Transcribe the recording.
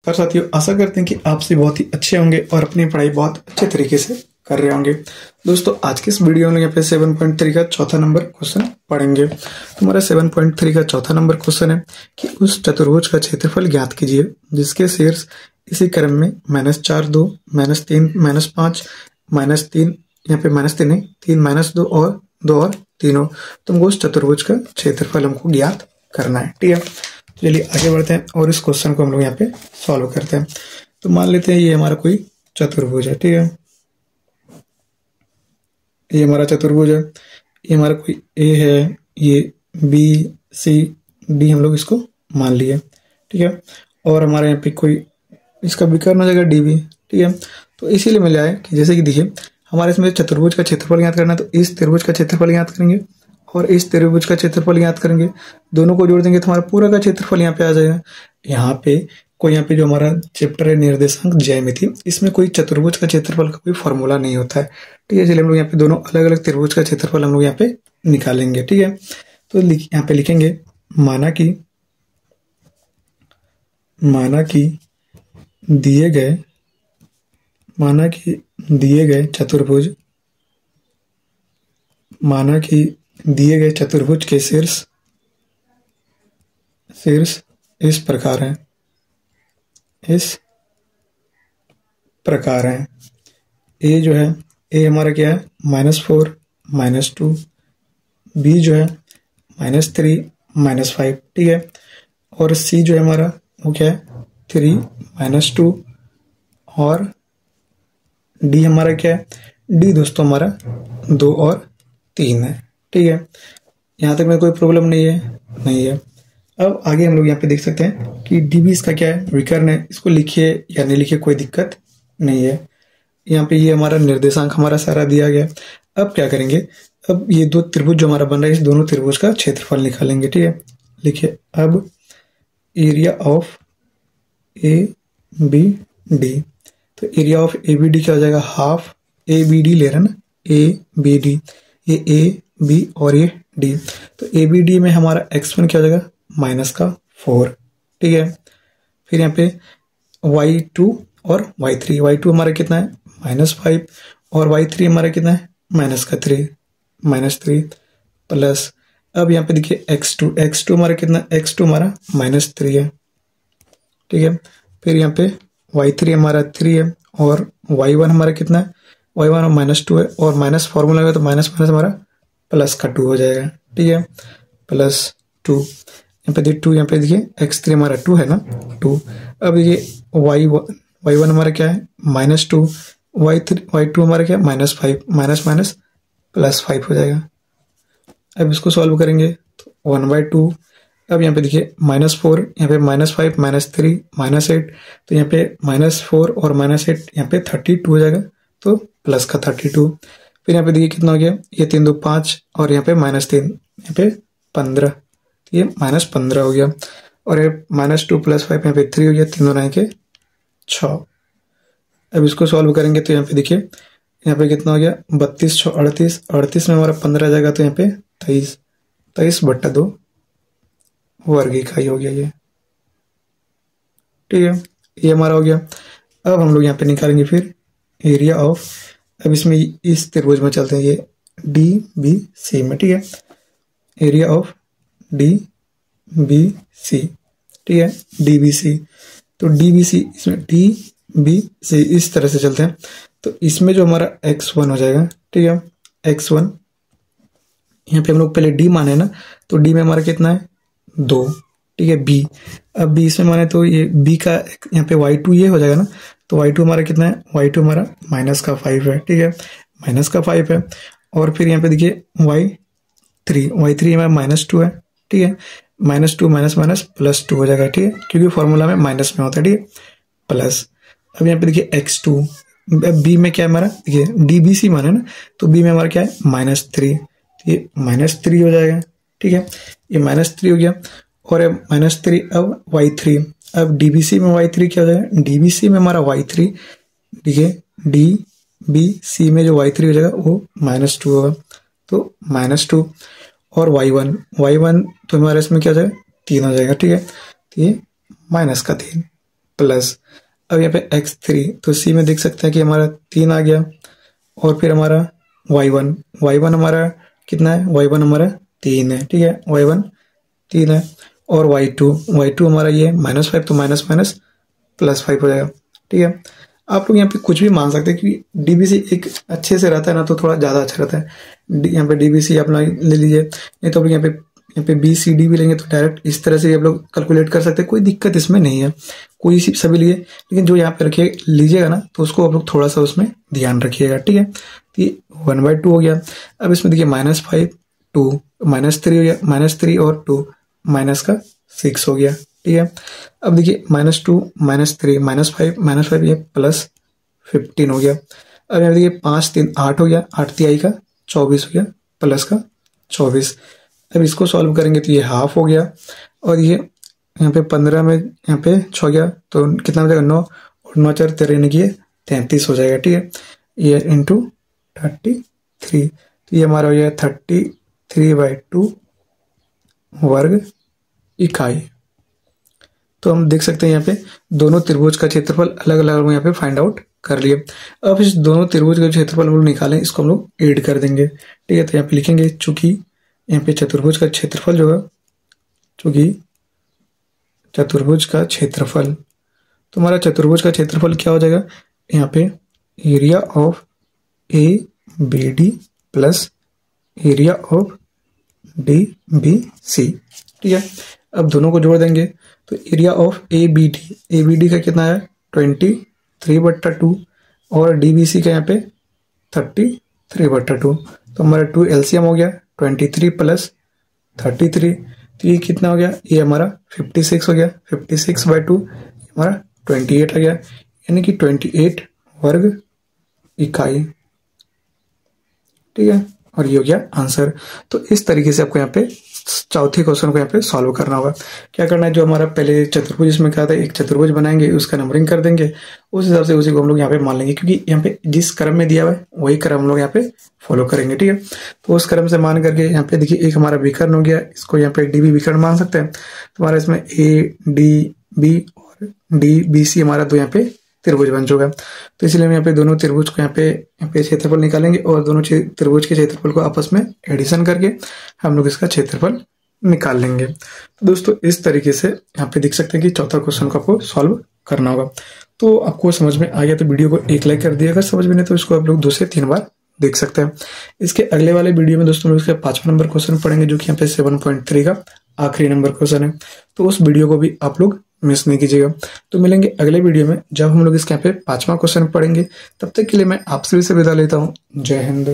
पर साथियों आशा करते हैं कि आप सभी बहुत ही अच्छे होंगे और अपनी पढ़ाई बहुत अच्छे तरीके से कर रहे होंगे। दोस्तों आज की इस वीडियो में यहाँ पे 7.3 का चौथा नंबर क्वेश्चन पढ़ेंगे। हमारा 7.3 का चौथा नंबर क्वेश्चन है कि उस चतुर्भुज का क्षेत्रफल ज्ञात कीजिए जिसके शीर्ष इसी क्रम में -4, 2, -3, -5, -3, यहाँ पे -3 नहीं 3, -2 और 2 और 3 हो। तो हमको उस चतुर्भुज का क्षेत्रफल हमको ज्ञात करना है। ठीक है, चलिए आगे बढ़ते हैं और इस क्वेश्चन को हम लोग यहाँ पे सॉल्व करते हैं। तो मान लेते हैं ये हमारा कोई चतुर्भुज है। ठीक है, ये हमारा चतुर्भुज है, ये हमारा कोई ए है, ये बी सी डी हम लोग इसको मान लिए। ठीक है, और हमारे यहाँ पे कोई इसका विकर्ण हो जाएगा डी बी। ठीक है, तो इसीलिए मिला है कि जैसे कि देखिए हमारे इसमें चतुर्भुज का क्षेत्रफल ज्ञात करना है, तो इस त्रिभुज का क्षेत्रफल ज्ञात करेंगे और इस त्रिभुज का क्षेत्रफल ज्ञात करेंगे, दोनों को जोड़ देंगे तो हमारा पूरा का क्षेत्रफल यहाँ पे आ जाएगा। यहाँ पे जो हमारा चैप्टर है निर्देशांक ज्यामिति, इसमें कोई चतुर्भुज का क्षेत्रफल का कोई फॉर्मूला नहीं होता है। ठीक है, चलिए हम लोग यहाँ पे दोनों अलग अलग त्रिभुज का क्षेत्रफल हम लोग यहाँ पे निकालेंगे। ठीक है, तो यहाँ पे लिखेंगे माना कि दिए गए चतुर्भुज के शीर्ष इस प्रकार हैं। ए जो है, ए हमारा क्या है -4, -2, बी जो है -3, -5। ठीक है, और सी जो है हमारा वो क्या है 3, -2 और डी हमारा क्या है, डी दोस्तों हमारा 2 और 3 है। ठीक है, यहाँ तक में कोई प्रॉब्लम नहीं है। अब आगे हम लोग यहाँ पे देख सकते हैं कि डी बी इसका क्या है, विकर्ण है, इसको लिखिए या नहीं लिखिए कोई दिक्कत नहीं है। यहाँ पे ये हमारा निर्देशांक हमारा सारा दिया गया। अब क्या करेंगे, अब ये दो त्रिभुज जो हमारा बन रहा है, इस दोनों त्रिभुज का क्षेत्रफल निकालेंगे। ठीक है, लिखिए अब area of A B D, तो area of A B D क्या हो जाएगा, हाफ ए बी डी ले रहे हैं ना, ए बी डी, ये ए बी और ये डी, तो ए बी डी में हमारा x1 क्या हो जाएगा -4। ठीक है, फिर यहाँ पे y2 और y3 हमारा कितना है -5 और y3 हमारा कितना है -3 प्लस, अब यहाँ पे देखिए x2 हमारा कितना है, x2 हमारा -3 है। ठीक है, फिर यहाँ पे y3 हमारा 3 है और y1 हमारा कितना है, y1 -2 है और माइनस फॉर्मूला है तो माइनस हमारा प्लस का 2 हो जाएगा। ठीक है, +2, यहाँ पे देखिए 2, यहाँ पे देखिए x3 हमारा 2 है ना 2। अब ये y1 हमारा क्या है -2, y2 हमारा क्या है -5, माइनस +5 हो जाएगा। अब इसको सॉल्व करेंगे तो 1/2। अब यहाँ पे देखिए -4, यहाँ पे -5, -3, -8, तो यहाँ पे -4 और -8 यहाँ पे 32 हो जाएगा, तो प्लस का 32। फिर यहाँ पे देखिए कितना हो गया, ये 3 2 5 और यहाँ पे -3, यहाँ पे 15, तो ये -15 हो गया। और ये -2 + 5 यहाँ पे 3 हो गया, 3 और 9 के 6। अब इसको सॉल्व करेंगे तो यहाँ पे देखिए यहाँ पे कितना हो गया 32 6 38, 38 में हमारा 15 जाएगा तो यहाँ पे 23/2 वर्ग इकाई हो गया ये। ठीक है, ये हमारा हो गया। अब हम लोग यहाँ पे निकालेंगे फिर एरिया ऑफ, अब इसमें इस त्रिभुज में चलते हैं, ये डी बी सी में। ठीक है, area of D B C. ठीक है, डी बी सी, तो डी बी सी, इसमें डी बी सी इस तरह से चलते हैं, तो इसमें जो हमारा x1 हो जाएगा। ठीक है, x1 यहाँ पे हम लोग पहले d माने ना, तो d में हमारा कितना है 2। ठीक है, b, अब b इसमें माने तो ये b का यहाँ पे y2 ये हो जाएगा ना, तो y2 हमारा कितना है, y2 हमारा -5 है। ठीक है, -5 है। और फिर यहाँ पे देखिए y3 हमारा -2 है। ठीक है, -2 +2 हो जाएगा। ठीक है, क्योंकि फॉर्मूला में माइनस में होता है। ठीक है, प्लस, अब यहाँ पे देखिए x2, b में क्या है हमारा, देखिए dbc माने ना, तो b में हमारा क्या है -3, ये -3 हो जाएगा। ठीक है, ये -3 हो गया और -3, अब y3, अब dbc में y3 क्या हो जाएगा, dbc में हमारा y3, ठीक है, dbc में जो y3 हो जाएगा वो -2 होगा, तो -2 और y1 तो हमारे इसमें क्या हो जाएगा 3 हो जाएगा। ठीक है, तो ये -3। प्लस अब यहाँ पे x3, तो सी में देख सकते हैं कि हमारा 3 आ गया, और फिर हमारा y1 हमारा कितना है, y1 हमारा 3 है, ठीक है, y1 3 है, और y2 हमारा ये -5, तो माइनस माइनस +5 हो जाएगा, ठीक है। आप लोग यहाँ पे कुछ भी मान सकते हैं कि डीबीसी एक अच्छे से रहता है ना तो थोड़ा ज़्यादा अच्छा रहता है। यहाँ पे डीबीसी अपना ले लीजिए, नहीं तो आप लोग यहाँ पे BCD भी लेंगे तो डायरेक्ट इस तरह से आप लोग कैलकुलेट कर सकते हैं, कोई दिक्कत इसमें नहीं है, कोई सभी लिए। लेकिन जो यहाँ पे रखिए लीजिएगा ना तो उसको आप लोग थोड़ा सा उसमें ध्यान रखिएगा, ठीक है। तो ये 1/2 हो गया। अब इसमें देखिए -5 2 -3 हो गया, -3 और 2 -6 हो गया, ठीक है। अब देखिए -2 -3 -5 ये +15 हो गया। अब यहाँ देखिए 5 3 8 हो गया, 8 तिहाई का 24 हो गया, प्लस का 24। अब इसको सॉल्व करेंगे तो ये हाफ हो गया, और ये यहाँ पे 15 में यहाँ पे 6 गया तो कितना हो जाएगा 9, और 9 4 13 यानी कि 33 हो जाएगा, ठीक है। ये इंटू 33, तो ये हमारा हो जाएगा 33/2 वर्ग इकाई। तो हम देख सकते हैं यहाँ पे दोनों त्रिभुज का क्षेत्रफल अलग अलग यहाँ पे फाइंड आउट कर लिए। अब इस दोनों त्रिभुज का क्षेत्रफल हम लोग निकालें, इसको हम लोग ऐड कर देंगे, ठीक है। तो यहाँ पे लिखेंगे चूंकि यहाँ पे चतुर्भुज का क्षेत्रफल जो है, चूंकि चतुर्भुज का क्षेत्रफल, तो हमारा चतुर्भुज का क्षेत्रफल क्या हो जाएगा, यहाँ पे area of ABD plus area of DBC, ठीक है। अब दोनों को जोड़ देंगे तो एरिया ऑफ ABD का कितना है 23/2, और DBC का यहाँ पे 33/2, तो हमारा 2 LCM हो गया 23 + 33, तो ये कितना हो गया, ये हमारा 56 हो गया, 56/2 हमारा 28 आ गया, यानी कि 28 वर्ग इकाई, ठीक है। और ये हो गया आंसर। तो इस तरीके से आपको यहाँ पे चौथे क्वेश्चन को यहाँ पे सॉल्व करना होगा। क्या करना है, जो हमारा पहले चतुर्भुज इसमें क्या था, एक चतुर्भुज बनाएंगे, उसका नंबरिंग कर देंगे, उस हिसाब से उसी को हम लोग यहाँ पे मान लेंगे, क्योंकि यहाँ पे जिस क्रम में दिया हुआ है वही क्रम हम लोग यहाँ पे फॉलो करेंगे, ठीक है। तो उस क्रम से मान करके यहाँ पे देखिए एक हमारा विकर्ण हो गया, इसको यहाँ पे DB विकर्ण मान सकते हैं। तो हमारा इसमें ADB और DBC हमारा दो यहाँ पे त्रिभुज बन चुका है। तो इसलिए हम यहाँ पे दोनों त्रिभुज को यहाँ पे क्षेत्रफल निकालेंगे, और दोनों त्रिभुज के क्षेत्रफल को आपस में एडिशन करके हम लोग इसका क्षेत्रफल निकाल लेंगे। तो दोस्तों इस तरीके से यहाँ पे देख सकते हैं कि चौथा क्वेश्चन को आपको सॉल्व करना होगा। तो आपको समझ में आ गया तो वीडियो को एक लाइक कर दिया, अगर समझ में नहीं तो इसको आप लोग 2 से 3 बार देख सकते हैं। इसके अगले वाले वीडियो में दोस्तों हम लोग इसका 5वां नंबर क्वेश्चन पढ़ेंगे, जो कि यहाँ पे 7.3 का आखिरी नंबर क्वेश्चन है। तो उस वीडियो को भी आप लोग मिस नहीं कीजिएगा। तो मिलेंगे अगले वीडियो में, जब हम लोग इसके यहाँ पे 5वां क्वेश्चन पढ़ेंगे। तब तक के लिए मैं आपसे भी विदा लेता हूँ। जय हिंद।